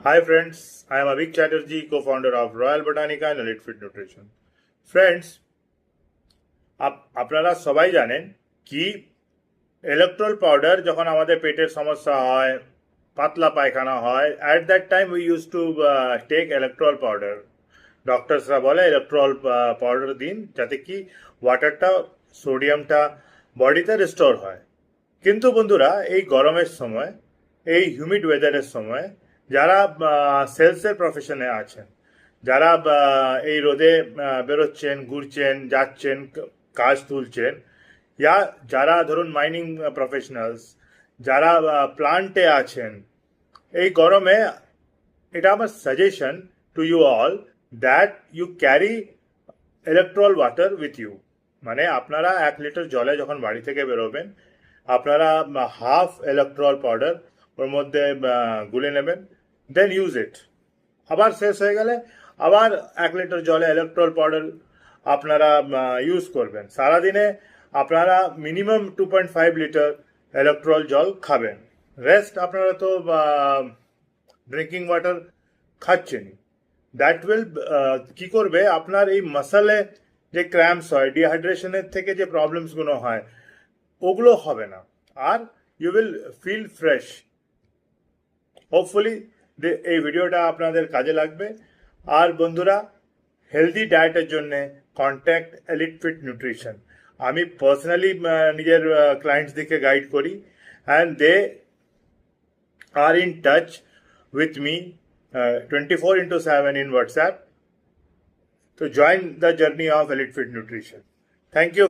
Hi friends, I am Avik Chatterjee, co-founder of Royal Botanica and Elite Fit Nutrition. Friends, আপনারা সবাই জানেন কি electoral powder যখন আমাদের পেটের সমস্যা হয়, পাতলা পায়খানা হয়, at that time we use to take Electral powder. ডক্টরসরা বলে ইলেকট্রল পাউডার দিন যাতে কি ওয়াটারটা, সোডিয়ামটা বডিতে রিস্টোর হয়। কিন্তু বন্ধুরা, এই গরমের সময়, এই হিউমিড ওয়েদারের সময় যারা সেলসের প্রফেশনে আছেন, যারা এই রোদে বেরোচ্ছেন, ঘুরছেন, যাচ্ছেন, কাজ তুলছেন, ইয়া যারা ধরুন মাইনিং প্রফেশনালস, যারা প্লান্টে আছেন, এই গরমে এটা আমার suggestion to you all that you carry Electral water with you. মানে আপনারা 1 লিটার জলে যখন বাড়ি থেকে বেরোবেন, আপনারা হাফ ইলেকট্রল পাউডার ওর মধ্যে গুলে নেবেন, দেন ইউজ ইট। আবার শেষ হয়ে গেলে আবার 1 লিটার জলে ইলেকট্রল পাউডার আপনারা ইউজ করবেন। সারাদিনে আপনারা মিনিমাম 2.5 লিটার ইলেকট্রল জল খাবেন। রেস্ট আপনারা তো ড্রিঙ্কিং ওয়াটার খাচ্ছেনই। দ্যাট উইল কি করবে, আপনার এই মাসলে যে ক্র্যাম্পস হয়, ডিহাইড্রেশনের থেকে যে প্রবলেমসগুলো হয়, ওগুলো হবে না। আর you will feel fresh. Hopefully এই ভিডিওটা আপনাদের কাজে লাগবে। আর বন্ধুরা, হেলদি ডায়েটের জন্য কন্ট্যাক্ট এলিট ফিট নিউট্রিশন। আমি পার্সোনালি নিজের ক্লায়েন্টসদেরকে গাইড করি, and they are in touch with me 24/7 in WhatsApp. So join the journey of Elite Fit Nutrition. Thank you.